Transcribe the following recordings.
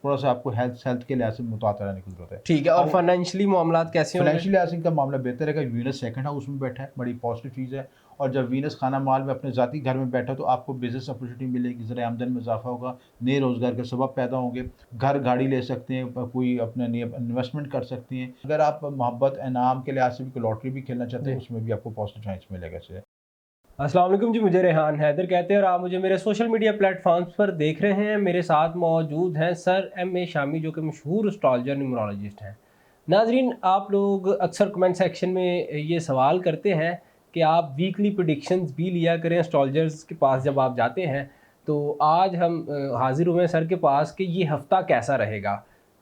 थोड़ा सा आपको हेल्थ के लिहाज से मुताबिक रहने की जरूरत है। ठीक है। और फाइनेंशियली मामला कैसे होंगे? फाइनेंशियल लिहाज से इनका मामला बेहतर है। वीनस सेकंड हाउस में बैठा है, बड़ी पॉजिटिव चीज़ है। और जब वीनस खाना माल में अपने ज़ाती घर में बैठा तो आपको बिजनेस अपॉर्चुनिटी मिलेगी, ज़रा आमदन में इजाफा होगा, नए रोज़गार के सबब पैदा होंगे, घर गाड़ी ले सकते हैं, कोई अपने लिए इन्वेस्टमेंट कर सकती हैं। अगर आप मोहब्बत इनाम के लिहाज से भी लॉटरी भी खेलना चाहते हैं उसमें भी आपको पॉजिटिव चांस मिलेगा इससे। अस्सलाम वालेकुम जी, मुझे रेहान हैदर कहते हैं और आप मुझे मेरे सोशल मीडिया प्लेटफॉर्म्स पर देख रहे हैं। मेरे साथ मौजूद हैं सर M.A. शामी जो कि मशहूर एस्ट्रोलॉजर न्यूमरोलॉजिस्ट हैं। नाजरीन, आप लोग अक्सर कमेंट सेक्शन में ये सवाल करते हैं कि आप वीकली प्रेडिक्शंस भी लिया करें एस्ट्रोलॉजर्स के पास जब आप जाते हैं। तो आज हम हाजिर हुए हैं सर के पास कि ये हफ़्ता कैसा रहेगा।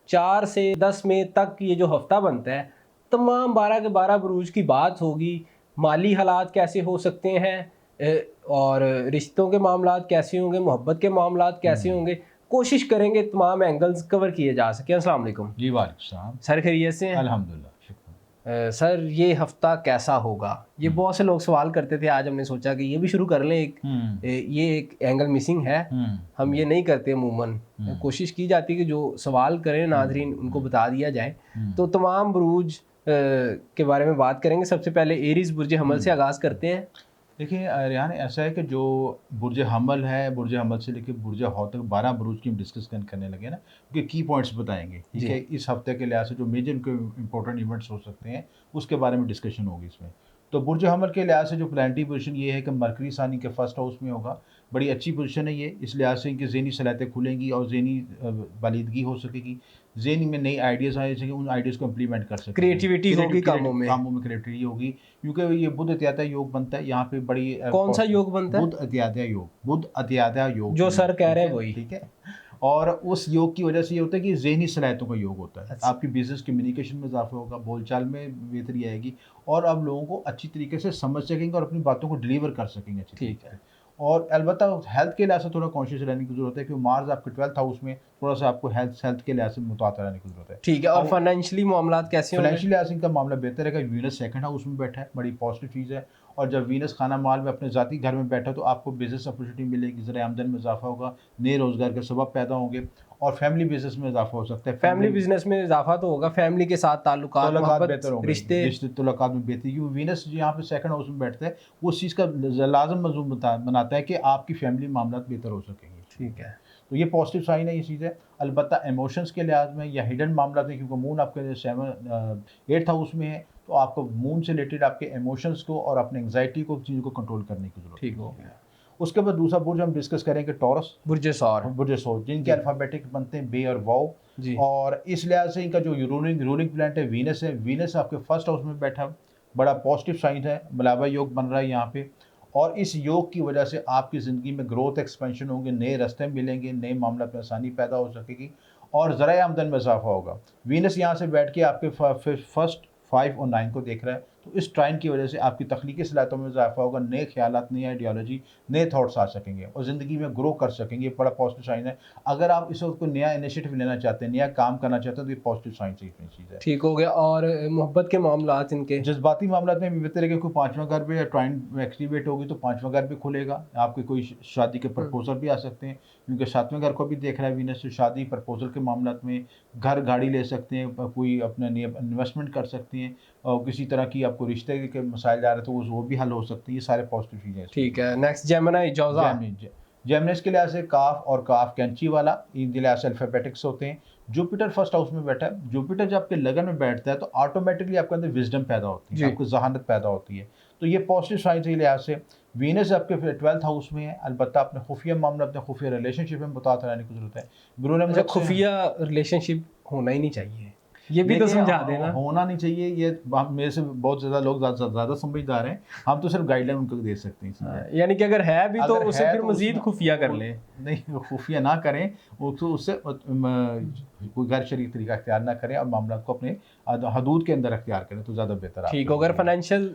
4 से 10 मई तक ये जो हफ़्ता बनता है तमाम 12 के 12 बुरूज की बात होगी। माली हालात कैसे हो सकते हैं और रिश्तों के मामलात कैसे होंगे, मोहब्बत के मामलात कैसे होंगे, कोशिश करेंगे तमाम एंगल्स कवर किए जा सकें। अस्सलाम वालेकुम जी। वालेकुम सर, खैरियत से हैं? अल्हम्दुलिल्लाह, शुक्र। सर, ये हफ्ता कैसा होगा, ये बहुत से लोग सवाल करते थे। आज हमने सोचा कि ये भी शुरू कर लें। ये एक एंगल मिसिंग है, हम ये नहीं करते अमूमन। कोशिश की जाती है कि जो सवाल करें नाजरीन उनको बता दिया जाए। तो तमाम बुरूज के बारे में बात करेंगे। सबसे पहले एरीज बुर्ज हमल से आगाज़ करते हैं। देखिए रेहान, ऐसा है कि जो बुर्ज हमल है, बुर्ज हमल से लेकर बुर्ज हौत तक 12 बुरूज की हम डिस्कस करने लगे ना, क्योंकि की पॉइंट्स बताएंगे। ठीक है, इस हफ्ते के लिहाज से जो मेजर इंपॉर्टेंट इवेंट्स हो सकते हैं उसके बारे में डिस्कशन होगी इसमें। तो बुर्ज हमल के लिहाज से जो प्लानिटरी पोजीशन ये है कि मरकरी सानी के फर्स्ट हाउस में होगा। बड़ी अच्छी पोजीशन है ये, इस लिहाज से इनकी ज़हनी सलाहियतें खुलेंगी और ज़हनी बालिदगी हो सकेगी। ज़हन में नई आइडियाज़ आए सकें, उन आइडियाज़ को इम्प्लीमेंट कर सकें। क्रिएटिविटी होगी कामों में क्रिएटिविटी होगी, क्योंकि ये बुध अत्यादय योग बनता है यहाँ पे। बड़ी कौन सा योग बनता है? बुध अत्यादय योग जो सर कह रहे हैं वही। ठीक है। और उस योग की वजह से ये होता है कि ज़हनी सलाहियतों का योग होता है। अच्छा। आपकी बिजनेस कम्युनिकेशन में इजाफा होगा, बोलचाल में बेहतरी आएगी और आप लोगों को अच्छी तरीके से समझ सकेंगे और अपनी बातों को डिलीवर कर सकेंगे अच्छी तरीके से। और अलबत्ता हेल्थ के लिहाज से थोड़ा कॉन्शियस रहने की ज़रूरत है, क्योंकि मार्स आपके 12th हाउस में, थोड़ा सा आपको हेल्थ के लिहाज से मुताबिक रहने की ज़रूरत है। ठीक है। और फाइनेंशियली मामलात कैसे होंगे? फाइनेंशियल लिहाज से इनका मामला बेहतर है। वीनस सेकंड हाउस में बैठा है, बड़ी पॉजिटिव चीज़ है। और जब वीनस खाना माल में अपने ज़ाती घर में बैठा तो आपको बिजनेस अपॉर्चुनिटी मिलेगी, ज़रा आमदन में इजाफा होगा, नए रोज़गार के सबब पैदा होंगे और फैमिली बिजनेस में इजाफा हो सकता है। फैमिली बिजनेस में इजाफा तो होगा, फैमिली के साथ ताल्लुकात बेहतर होंगे, रिश्ते तल्लुकात में बेहतरी। क्योंकि वीनस यहाँ पे सेकंड हाउस में बैठता है, वो उस चीज़ का लाजम मजमून बनाता है कि आपकी फैमिली मामला बेहतर हो सकेंगे। ठीक है, तो ये पॉजिटिव साइन है, ये चीज़ है। अलबत्ता इमोशंस के लिहाज में या हिडन मामला में, क्योंकि मून आपके 8th हाउस में है, तो आपको मून से रिलेटेड आपके इमोशंस को और अपने एंग्जाइटी को, चीज़ों को कंट्रोल करने की जरूरत है। ठीक हो गया। उसके बाद दूसरा बुर्ज हम डिस्कस करेंगे टॉरस, बुर्ज सौर, जिनके अल्फ़ाबेटिक बनते हैं बे और वाओ। और इस लिहाज से इनका जो रूलिंग प्लैनेट है वीनस है। वीनस आपके फर्स्ट हाउस में बैठा, बड़ा पॉजिटिव साइन है। मलाबा योग बन रहा है यहाँ पे, और इस योग की वजह से आपकी ज़िंदगी में ग्रोथ एक्सपेंशन होंगे, नए रास्ते मिलेंगे, नए मामला में आसानी पैदा हो सकेगी और ज़रा आमदन में इजाफा होगा। वीनस यहाँ से बैठ के आपके फर्स्ट 5 और 9 को देख रहा है, तो इस ट्राइन की वजह से आपकी तख्लीकी सलाहियतों में इजाफा होगा, नए ख्यालात, नई आइडियोलॉजी, नए थॉट्स आ सकेंगे और ज़िंदगी में ग्रो कर सकेंगे। बड़ा पॉजिटिव साइन है। अगर आप इस वक्त कोई नया इनिशिएटिव लेना चाहते हैं, नया काम करना चाहते हैं, तो ये पॉजिटिव साइन से चीज़ है। ठीक हो गया। और मोहब्बत के मामलात, इनके जज्बाती मामला में भी बेहतर है कि कोई 5वां घर भी या ट्राइन एक्टिवेट होगी तो 5वां घर भी खुलेगा। आपके कोई शादी के प्रपोजल भी आ सकते हैं, क्योंकि 7वें घर को भी देख रहा है वीनस। शादी प्रपोजल के मामला में घर गाड़ी ले सकते हैं, कोई अपने लिए इन्वेस्टमेंट कर सकते हैं, और किसी तरह की आपको रिश्ते के मसाइल जा रहे हैं तो वो भी हल हो सकती है। ये सारे पॉजिटिव चीज़ें। ठीक है। नेक्स्ट जेमिनी के लिहाज से काफ और काफ कैंची वाला, इन लिहाज से अल्फ़ाबेटिक्स होते हैं। जुपिटर फर्स्ट हाउस में बैठा है। जुपिटर जब आपके लगन में बैठता है तो ऑटोमेटिकली आपके अंदर विजडम पैदा होती है, आपको जहानत पैदा होती है। तो ये पॉजिटिव साइन के लिहाज से। वीनस आपके 12th हाउस में है। अलबत्ता अपने खुफिया मामला, अपने खुफिया रिलेशनशिप में मुताबिक रहने की जरूरत है। गुरु ने खुफिया रिलेशनशिप होना ही नहीं चाहिए, ये भी तो समझा देना। होना नहीं चाहिए, ये मेरे से बहुत ज़्यादा लोग ज़्यादा समझदार हैं। हम तो सिर्फ गाइडलाइन उनको दे सकते हैं। यानी कि अगर है भी तो उसे फिर मजीद खुफिया कर लें। नहीं, खुफिया ना करें, उससे कोई गैर शरीय तरीका अख्तियार ना करें और मामला को अपने हदूद के अंदर अख्तियार करें तो ज़्यादा बेहतर है। ठीक हो। अगर फाइनेंशियल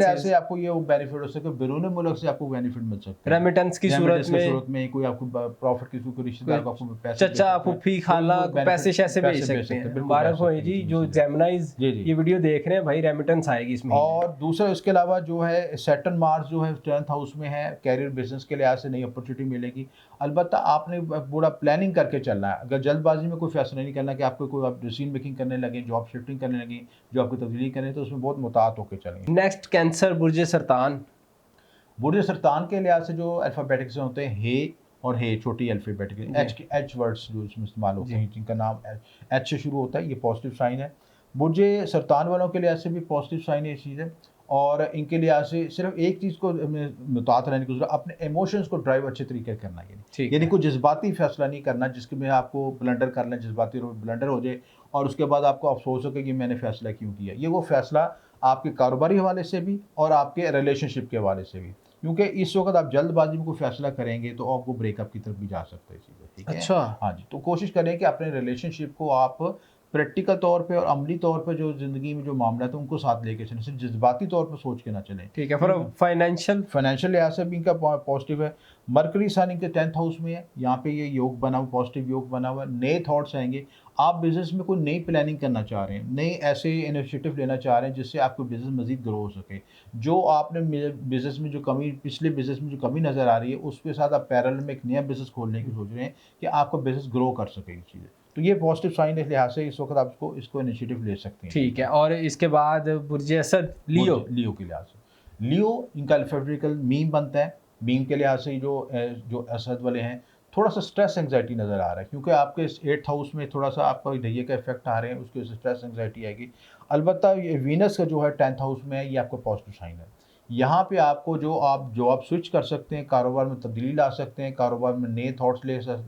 ऐसे आपको ये बेनिफिट हो सके, बैरून मुल्क से आपको बेनिफिट मिल सकता है। रेमिटेंस की सूरत में कोई आपको प्रॉफिट की, कोई रिश्तेदार को आपको पैसे, चचा फूफी खाला पैसे शैसे भेज सकते हैं। मुबारक हो जी जो जेमिनाइज ये वीडियो देख रहे हैं भाई, रेमिटेंस आएगी इसमें। और दूसरा इसके अलावा जो है सैटर्न मार्स जो है 10th हाउस में है, कैरियर बिजनेस के लिहाज से नई अपॉर्चुनिटी मिलेगी। अलबत्ता आपने पूरा प्लानिंग करके चलना है। अगर जल्दबाजी में कोई फैसला नहीं करना कि आपको कोई आप डिसीजन मेकिंग करने लगे, जॉब शिफ्टिंग करने लगी, जॉब की तब्दीली करें, तो उसमें बहुत मुतात होकर चलेंगे। नेक्स्ट कैंसर, बुर्ज सरतान। बुर्ज सरतान के लिहाज से जो अल्फ़ाबेटिक से होते हैं हे और हे छोटी अल्फ़ाबेटिक एच वर्ड्स जो इसमें इस्तेमाल होते हैं, जिनका नाम एच से शुरू होता है, ये पॉजिटिव साइन है। बुर्ज सरतान वालों के लिहाज से भी पॉजिटिव साइन है ये चीज़ है। और इनके लिहाज से सिर्फ एक चीज़ को मुतात रहने की ज़रूरत, अपने इमोशंस को ड्राइव अच्छे तरीके से करना है, यानी कोई जज्बाती फैसला नहीं करना जिसके में आपको ब्लंडर कर लें, जज्बाती ब्लंडर हो जाए और उसके बाद आपको अफसोस हो कि मैंने फ़ैसला क्यों किया। ये वो फ़ैसला आपके कारोबारी हवाले से भी और आपके रिलेशनशिप के हवाले से भी, क्योंकि इस वक्त आप जल्दबाजी में कोई फैसला करेंगे तो आपको ब्रेकअप की तरफ भी जा सकते हैं चीज़ें, ठीक है। अच्छा, हाँ जी, तो कोशिश करें कि अपने रिलेशनशिप को आप प्रैक्टिकल तौर पे और अमली तौर पे जो ज़िंदगी में जो मामला है उनको साथ लेके चलें, सिर्फ जज्बाती तौर पर सोच के ना चलें, ठीक है। फिर फाइनेंशियल लिहाज से भी इनका पॉजिटिव है। मरकरी सन इनके 10th हाउस में है, यहाँ पे ये योग बना हुआ, पॉजिटिव योग बना हुआ है। नए थॉट्स आएंगे, आप बिज़नेस में कोई नई प्लानिंग करना चाह रहे हैं, नई ऐसे इनिशिएटिव लेना चाह रहे हैं जिससे आपको बिज़नेस मज़ीद ग्रो हो सके। जो आपने बिज़नेस में जो कमी, पिछले बिज़नेस में जो कमी नज़र आ रही है, उसके साथ आप पैरेलल में एक नया बिज़नेस खोलने की सोच रहे हैं कि आपका बिज़नेस ग्रो कर सके ये चीज़ें। तो ये पॉजिटिव साइन इस लिहाज से इस वक्त आप इसको इनिशिएटिव ले सकते हैं। ठीक है। और इसके बाद बुर्ज असद, लियो के लिहाज से लियो इनका अल्फाबेटिकल मीम बनता है। मीम के लिहाज से जो असद वाले हैं, थोड़ा सा स्ट्रेस एंग्जाइटी नज़र आ रहा है, क्योंकि आपके 8th हाउस में थोड़ा सा आपका ढैया का इफेक्ट आ रहे हैं, उसके स्ट्रेस एंग्जाइटी आएगी। अलबत्ता ये वीनस का जो है 10th हाउस में है, ये आपका पॉजिटिव साइन है। यहाँ पे आपको जो आप स्विच कर सकते हैं, कारोबार में तब्दीली ला सकते हैं, कारोबार में नए थॉट्स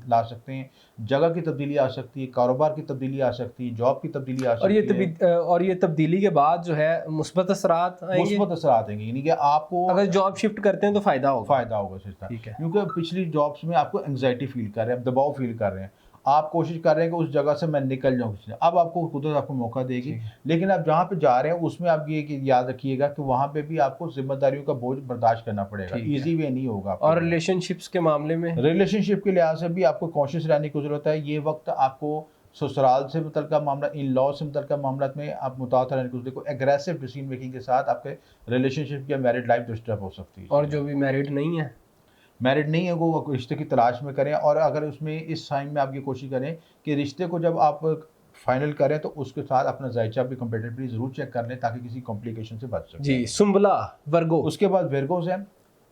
ला सकते हैं, जगह की तब्दीली आ सकती है, कारोबार की तब्दीली आ सकती है, जॉब की तब्दीली आ सकती है। और ये तब्दीली के बाद जो है मुस्बत असरात आएंगे, यानी कि आपको अगर जॉब शिफ्ट करते हैं तो फ़ायदा होगा सिस्टम, ठीक है। क्योंकि पिछली जॉब्स में आपको एंग्जाइटी फील कर रहे हैं, दबाव फील कर रहे हैं, आप कोशिश कर रहे हैं कि उस जगह से मैं निकल जाऊँ। अब आपको कुदरत आपको मौका देगी, लेकिन आप जहाँ पे जा रहे हैं उसमें आप ये याद रखिएगा कि वहाँ पे भी आपको जिम्मेदारियों का बोझ बर्दाश्त करना पड़ेगा, ईजी वे नहीं होगा। और रिलेशनशिप्स के मामले में, रिलेशनशिप के लिहाज से भी आपको कॉन्शियस रहने की ज़रूरत है। ये वक्त आपको ससुराल से मुतल्लिका मामला, इन लॉ से मुतल्लिका मामला में आप मुताबिक रहने की देखो, एग्रेसिव डिसीजन मेकिंग के साथ आपके रिलेशनशिप या मैरिड लाइफ डिस्टर्ब हो सकती है। और जो भी मैरिड नहीं है वो रिश्ते की तलाश में करें, और अगर उसमें इस टाइम में आप ये कोशिश करें कि रिश्ते को जब आप फाइनल करें तो उसके साथ अपना जायचा भी कंपेटेबिलिटी ज़रूर चेक कर लें, ताकि किसी कॉम्प्लिकेशन से बच सके। जी, सुंबला, वर्गो। उसके बाद वेर्गोस हैं।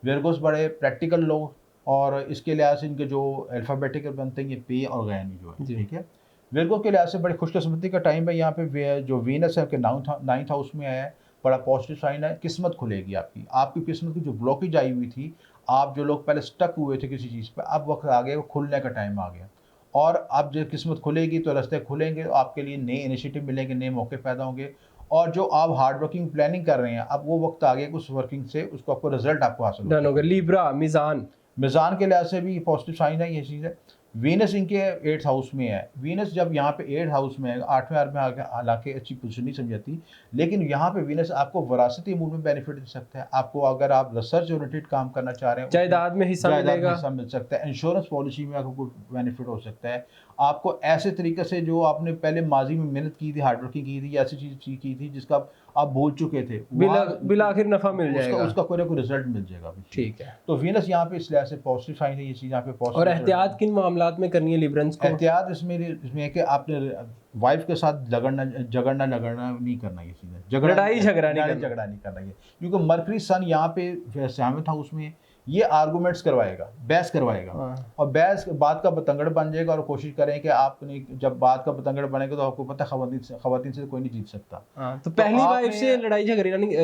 वेर्गोस बड़े प्रैक्टिकल लोग, और इसके लिहाज से इनके जो अल्फ़ाबेटिकल बनते हैं ये पे और गैन जो है, ठीक है। वेर्गो के लिहाज से बड़ी खुशकिस्मती का टाइम है। यहाँ पे जो वीनस है कि 9th हाउस में आया है, बड़ा पॉजिटिव साइन है। किस्मत खुलेगी आपकी किस्मत की जो ब्लॉकेज आई हुई थी, आप जो लोग पहले स्टक हुए थे किसी चीज़ पे, अब वक्त आ गया, वो खुलने का टाइम आ गया। और अब जब किस्मत खुलेगी तो रास्ते खुलेंगे, तो आपके लिए नए इनिशिएटिव मिलेंगे, नए मौके पैदा होंगे। और जो आप हार्ड वर्किंग प्लानिंग कर रहे हैं, अब वो वक्त आ गया उस वर्किंग से उसको आपको रिजल्ट आपको हासिल होगा। लिब्रा, मिज़ान के लिहाज से भी पॉजिटिव साइन है ये चीज़ है। वीनस इनके 8th हाउस में है। वीनस जब यहाँ पे 8th हाउस में है, 8वें हाउस में आके हालांकि अच्छी पोजीशन नहीं समझाती, लेकिन यहाँ पे वीनस आपको वरासती अमूर में बेनिफिट दे सकता है। आपको अगर आप रिसर्च ओरिएंटेड काम करना चाह रहे हैं, जायदाद में हिस्सा मिल सकता है, इंश्योरेंस पॉलिसी में आपको बेनिफिट हो सकता है। आपको ऐसे तरीके से जो आपने पहले माजी में मेहनत की थी, हार्ड वर्किंग की थी, ऐसी चीज़ की थी जिसका आप भूल चुके थे, बिलाखिर नफा मिल जाएगा, उसका कोई ना कोई रिजल्ट मिल जाएगा। ठीक है। तो वीनस यहाँ पे इस लिहाज से पॉजिटिव साइन है ये चीज़ यहाँ पे पॉजिटिव। और एहतियात किन मामलात में करनी है लिब्रंस को? एहतियात इसमें है कि आपने वाइफ के साथ झगड़ना नहीं करना, ये चीज़ लड़ाई झगड़ा नहीं करना है, क्योंकि मरकरी सन यहाँ पे 7वें हाउस में ये आर्गूमेंट्स करवाएगा, बहस करवाएगा, और बहस बात का बतंगड़ बन जाएगा। और कोशिश करें कि आपने जब बात का बतंगड़ बनेगा तो आपको पता खवातीन से कोई नहीं जीत सकता। तो पहली वाइफ से लड़ाई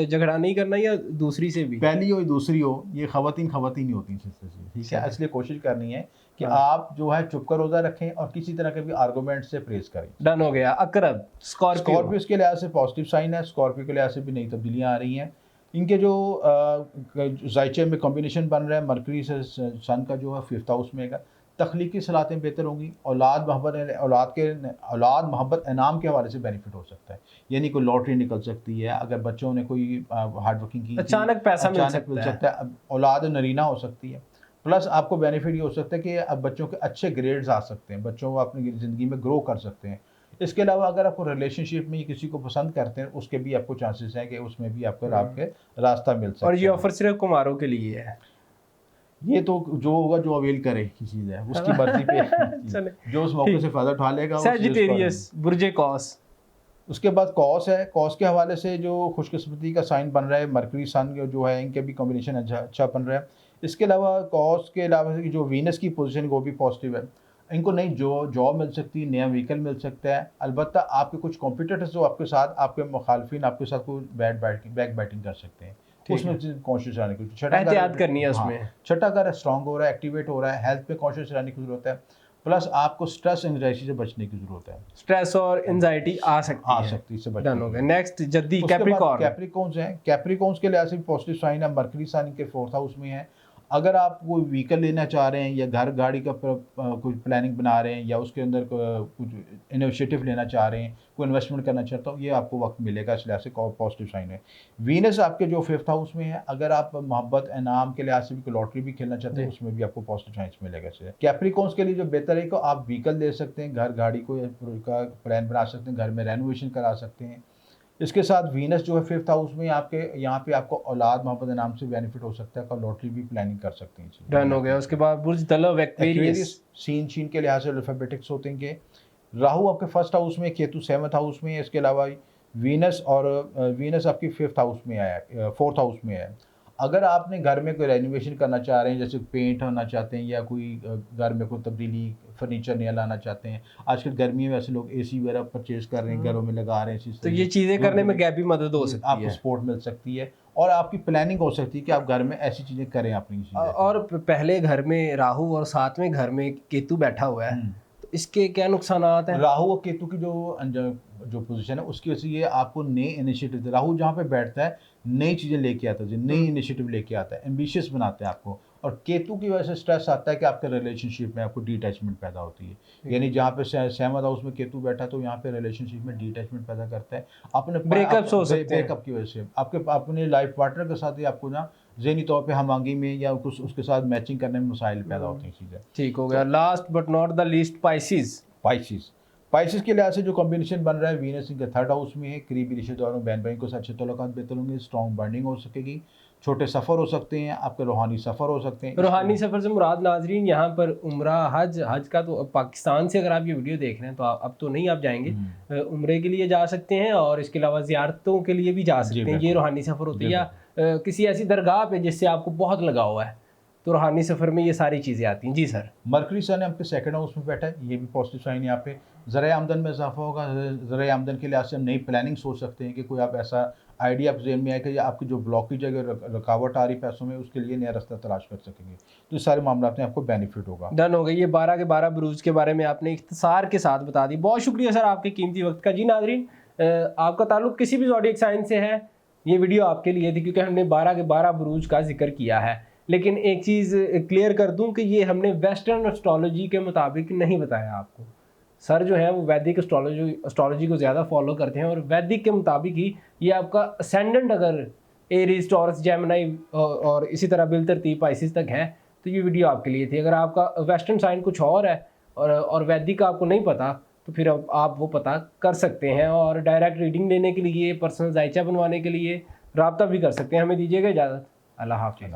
झगड़ा नहीं करना, या दूसरी से भी? पहली हो दूसरी हो, ये खवातीन ही होती हैं, ठीक है। इसलिए कोशिश करनी है कि आप जो है चुप कर रोज़ा रखें और किसी तरह के भी आर्गूमेंट से प्रेस करें। डन हो गया। अकरब, स्कॉर्पियो के लिहाज से पॉजिटिव साइन है। स्कॉर्पियो के लिहाज से भी नई तब्दीलियाँ आ रही हैं। इनके जो जायचे में कॉम्बिनेशन बन रहा है, मरकरी से सन का जो है 5th हाउस में है, तख्लीकी सलातें बेहतर होंगी। औलाद मोहब्बत इनाम के हवाले से बेनिफिट हो सकता है, यानी कोई लॉटरी निकल सकती है, अगर बच्चों ने कोई हार्ड वर्किंग की, अचानक पैसा मिल सकता है। औलाद नरीना हो सकती है। प्लस आपको बेनिफिट ये हो सकता है कि अब बच्चों के अच्छे ग्रेड्स आ सकते हैं, बच्चों को अपनी ज़िंदगी में ग्रो कर सकते हैं। इसके अलावा अगर आपको रिलेशनशिप में किसी को पसंद करते हैं, उसके भी आपको चांसेस हैं कि उसमें भी आपको रास्ता मिल सकता है। और ये ऑफर सिर्फ कुमारों के लिए है? ये तो जो होगा, जो अवेल करे की चीज़ है, उसकी मर्जी पे चले जो उस मौके से फ़ायदा उठा लेगा वो चीज़ उसको सैजिटेरियस बुर्जे कौस। उसके बाद कॉस है। कॉस के हवाले से जो खुशकिस्मती का साइन बन रहा है, मरकरी सन जो है, इनके भी कॉम्बिनेशन अच्छा बन रहा है। इसके अलावा कॉस के अलावा जो वीनस की पोजीशन वो भी पॉजिटिव है। इनको नई जॉब मिल सकती है, नया व्हीकल मिल सकता है। अलबत्ता आपके कुछ कॉम्पिटिटर्स जो आपके साथ, आपके मुखालफिन आपके साथ कोई बैक बैटिंग कर सकते हैं, उसमें कॉन्शियस रहने की, एहतियात करनी है उसमें। छठा घर स्ट्रॉन्ग हो रहा है, एक्टिवेट हो रहा है, हेल्थ पे कॉन्शियस रहने की जरूरत है। प्लस आपको स्ट्रेस एंजाइटी से बचने की जरूरत है। स्ट्रेस और एंजाइटी आ सकती इससे है। डन हो गया। नेक्स्ट जद्दी कैप्रिकॉर्न। कैप्रिकॉन्स हैं। कैप्रिकॉन्स के लिहाज से पॉजिटिव साइन है। मरकरी साइन के 4th हाउस में है। अगर आप कोई व्हीकल लेना चाह रहे हैं या घर गाड़ी का कुछ प्लानिंग बना रहे हैं या उसके अंदर कुछ इनिशिएटिव लेना चाह रहे हैं, कोई इन्वेस्टमेंट करना चाहता हूँ, ये आपको वक्त मिलेगा, इस लिहाज से पॉजिटिव साइन है। वीनस आपके जो 5th हाउस में है, अगर आप मोहब्बत इनाम के लिहाज से भी कोई लॉटरी भी खेलना चाहते हैं, उसमें भी आपको पॉजिटिव साइंस मिलेगा। कैप्रिकॉन्स के लिए जो बेहतर है, को आप व्हीकल ले सकते हैं, घर गाड़ी को का प्लान बना सकते हैं, घर में रेनोवेशन करा सकते हैं। इसके साथ वीनस जो है 5th हाउस में, आपके यहाँ पे आपको औलाद मोहब्बत नाम से बेनिफिट हो सकता है, का लॉटरी भी प्लानिंग कर सकते हैं। डन हो गया। उसके बाद बुर्ज तलब एक्वेरियस। सीन के लिहाज से अल्फाबेटिक्स होते हैं कि राहु आपके 1st हाउस में, केतु 7th हाउस में है। इसके अलावा वीनस आपकी 5th हाउस में आया है, 4th हाउस में है। अगर आपने घर में कोई रेनोवेशन करना चाह रहे हैं, जैसे पेंट होना चाहते हैं या कोई घर में कोई तब्दीली, फर्नीचर नया लाना चाहते हैं, आजकल गर्मी में वैसे लोग एसी वगैरह परचेज कर रहे हैं, घरों में लगा रहे हैं, तो ये चीज़ें करने में गैप भी मदद हो सकती है, आपको सपोर्ट मिल सकती है और आपकी प्लानिंग हो सकती है कि आप घर में ऐसी चीज़ें करें अपनी। और पहले घर में राहु और साथ में घर में केतु बैठा हुआ है, तो इसके क्या नुकसान हैं? राहु और केतु की जो पोजीशन है, उसकी वजह से ये आपको नए इनिशिएटिव, राहु जहाँ पे बैठता है नई चीज़ें लेके आता है, नई इनिशिएटिव लेके आता है, एम्बिशियस बनाता है आपको। और केतु की वजह से स्ट्रेस आता है कि आपके रिलेशनशिप में आपको डिटैचमेंट पैदा होती है। यानी जहाँ पे 7th हाउस में केतु बैठा, तो यहाँ पे रिलेशनशिप में डिटैचमेंट पैदा करता है। अपने ब्रेकअप्स हो सकते हैं, ब्रेकअप की वजह से आपके अपने लाइफ पार्टनर के साथ ही आपको ना ज़हनी तौर पे हमआंगी में या कुछ उसके साथ मैचिंग करने में मसाइल पैदा होते हैं चीज़ें। ठीक हो गया। Last but not the least Pisces के लिहाज से जो कॉम्बिनेशन बन रहा है, वीनस इनके 3rd हाउस में है। करीबी रिश्तेदारों, बहन भाई को साथ अच्छे तल्लुकात बेहतर होंगे, स्ट्रॉन्ग बॉन्डिंग हो सकेगी, छोटे सफ़र हो सकते हैं, आपके रूहानी सफ़र हो सकते हैं। रूहानी सफ़र से मुराद नाजरीन यहाँ पर उम्रा, हज का तो पाकिस्तान से अगर आप ये वीडियो देख रहे हैं तो अब तो नहीं आप जाएंगे, उम्रे के लिए जा सकते हैं और इसके अलावा ज़ियारतों के लिए भी जा सकते हैं। ये रूहानी सफ़र होती है, या किसी ऐसी दरगाह पे जिससे आपको बहुत लगाव हुआ है, तो रूहानी सफ़र में ये सारी चीज़ें आती हैं। जी सर। मरकरी सन आपके 2nd हाउस में बैठा है, ये भी पॉजिटिव साइन। यहाँ पे ज़राए आमदन में इजाफा होगा। ज़राए आमदन के लिहाज से हम नई प्लानिंग सोच सकते हैं कि कोई आप ऐसा आइडिया आप जेहन में आए कि आपकी जो ब्लॉकेज है, रुकावट आ रही पैसों में, उसके लिए नया रास्ता तलाश कर सकेंगे। तो इस सारे मामला में आपको बेनिफिट होगा। डन हो गई। ये 12 के 12 बुरूज के बारे में आपने इख्तिसार के साथ बता दी। बहुत शुक्रिया सर आपके कीमती वक्त का। जी नाजरीन, आपका ताल्लुक किसी भी ज़ोडिएक साइन से है, ये वीडियो आपके लिए थी, क्योंकि हमने 12 के 12 बुरूज का जिक्र किया है। लेकिन एक चीज़ क्लियर कर दूं कि ये हमने वेस्टर्न एस्ट्रोलॉजी के मुताबिक नहीं बताया आपको। सर जो है वो वैदिक एस्ट्रोलॉजी को ज़्यादा फॉलो करते हैं और वैदिक के मुताबिक ही ये आपका असेंडेंट अगर एरीज, टॉरस, जेमिनी और इसी तरह बिलतरतीब पाइसिस तक है, तो ये वीडियो आपके लिए थी। अगर आपका वेस्टर्न साइन कुछ और है और वैदिक का आपको नहीं पता, तो फिर आप वो पता कर सकते हैं और डायरेक्ट रीडिंग लेने के लिए, पर्सनल जायचा बनवाने के लिए रब्ता भी कर सकते हैं। हमें दीजिएगा इजाज़त। अल्लाह हाफ़िज़।